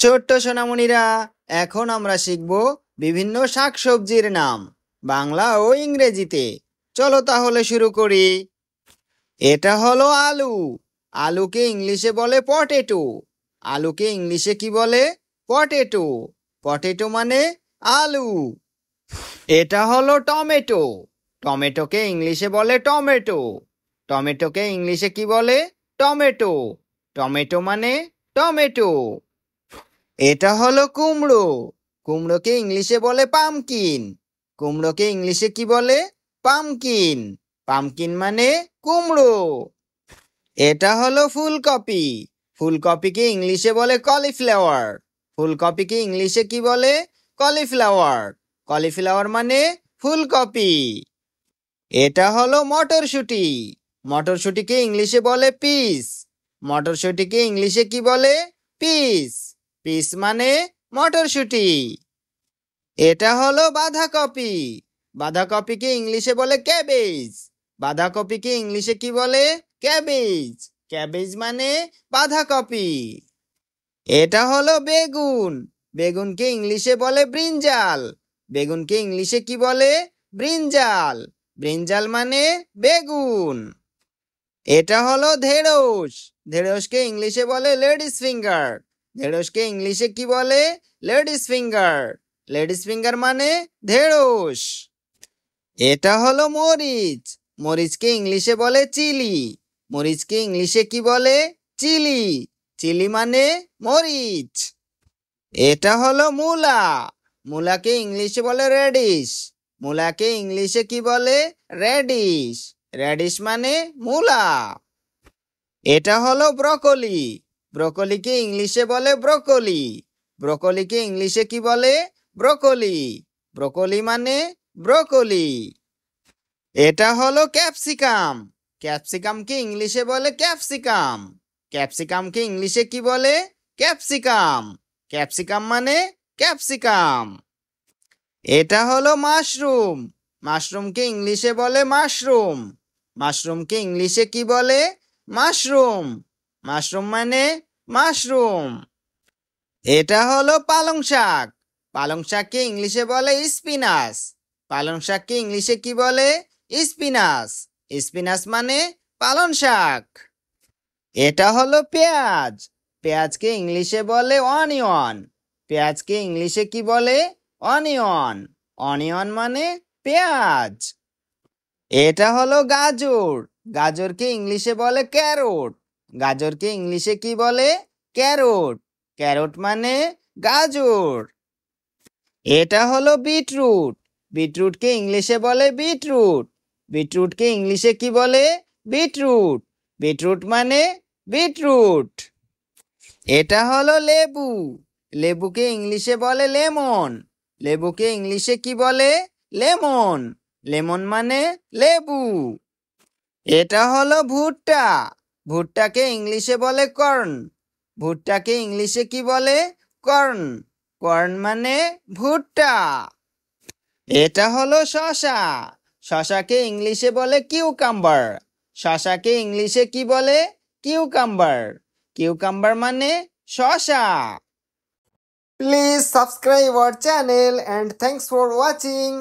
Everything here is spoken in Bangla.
ছোট্ট সোনামণিরা, এখন আমরা শিখব বিভিন্ন শাকসবজির নাম বাংলা ও ইংরেজিতে। চলো তাহলে শুরু করি। এটা হলো আলু। আলুকে ইংলিশে বলে পটেটো। আলুকে ইংলিশে কি বলে? পটেটো। পটেটো মানে আলু। এটা হলো টমেটো। টমেটোকে ইংলিশে বলে টমেটো। টমেটোকে ইংলিশে কি বলে? টমেটো। টমেটো মানে টমেটো। এটা হলো কুমড়ো। কুমড়োকে ইংলিশে বলে পামকিন। কুমড়োকে ইংলিশে কি বলে? পামকিন। পামকিন মানে কুমড়ো। এটা হলো ফুলকপি। ফুলকপিকে ইংলিশে বলে কলিফ্লাওয়ার। ফুলকপিকে ইংলিশে কি বলে? কলিফ্লাওয়ার। কলিফ্লাওয়ার মানে ফুলকপি। এটা হলো মটরশুঁটি। মটরশুঁটিকে ইংলিশে বলে পিস। মটরশুঁটিকে ইংলিশে কি বলে? পিস। পিস মানে মটরশুঁটি। এটা হলো বাঁধাকপি। বাঁধাকপিকে ইংলিশে বলে ক্যাবেজ। বাঁধাকপিকে ইংলিশে কি বলে? ক্যাবেজ। ক্যাবেজ মানে বাঁধাকপি। এটা হলো বেগুন। বেগুনকে ইংলিশে বলে ব্রিঞ্জাল। বেগুনকে ইংলিশে কি বলে? ব্রিঞ্জাল। ব্রিঞ্জাল মানে বেগুন। এটা হলো ঢেঁড়স। ঢেঁড়সকে ইংলিশে বলে লেডিস ফিঙ্গার। ঢেঁড়সকে ইংলিশে কি বলে? Ladies finger. লেডিস ফিঙ্গার মানে ঢেঁড়স। এটা হলো মরিচ। মরিচকে ইংলিশে বলে চিলি। মরিচকে ইংলিশে কি বলে? চিলি। চিলি মানে মরিচ। এটা হলো মূলা। মূলাকে ইংলিশে বলে রেডিশ। মূলাকে ইংলিশে কি বলে? রেডিশ। রেডিশ মানে মূলা। এটা হলো ব্রকলি। ব্রকলিকে ইংলিশে বলে ব্রকলি। ব্রকলিকে ইংলিশে কি বলে? ব্রকলি। ব্রকলি মানে ব্রকলি। এটা হলো ক্যাপসিকাম। ক্যাপসিকামকে ইংলিশে বলে ক্যাপসিকাম। ক্যাপসিকামকে ইংলিশে কি বলে? ক্যাপসিকাম। ক্যাপসিকাম মানে ক্যাপসিকাম। এটা হলো মাশরুম। মাশরুমকে ইংলিশে বলে মাশরুম। মাশরুমকে ইংলিশে কি বলে? মাশরুম। মাশরুম মানে মাশরুম। এটা হলো পালং শাক। পালং শাককে ইংলিশে বলে স্পিনাচ। পালং শাককে ইংলিশে কি বলে? স্পিনাচ। স্পিনাচ মানে পালং শাক। এটা হলো পেঁয়াজ। পেঁয়াজকে ইংলিশে বলে অনিয়ন। পেঁয়াজকে ইংলিশে কি বলে? অনিয়ন। অনিয়ন মানে পেঁয়াজ। এটা হলো গাজর। গাজরকে ইংলিশে বলে ক্যারট। গাজরকে ইংলিশে কি বলে? ক্যারট। ক্যারট মানে গাজর। এটা হলো বিটরুট। বিটরুটকে ইংলিশে বলে বিটরুট। বিটরুটকে ইংলিশে কি বলে? বিটরুট। বিটরুট মানে বিটরুট। এটা হলো লেবু। লেবুকে ইংলিশে বলে লেমন। লেবুকে ইংলিশে কি বলে? লেমন। লেমন মানে লেবু। এটা হলো ভুট্টা। ভুট্টাকে ইংলিশে বলে কর্ন। ভুট্টাকে ইংলিশে কি বলে? কর্ন। কর্ন মানে ভুট্টা। এটা হলো শসা। শসাকে ইংলিশে বলে কিউকাম্বার। শসাকে ইংলিশে কি বলে? কিউকাম্বার। কিউকাম্বার মানে শসা। Please subscribe our channel and thanks for watching.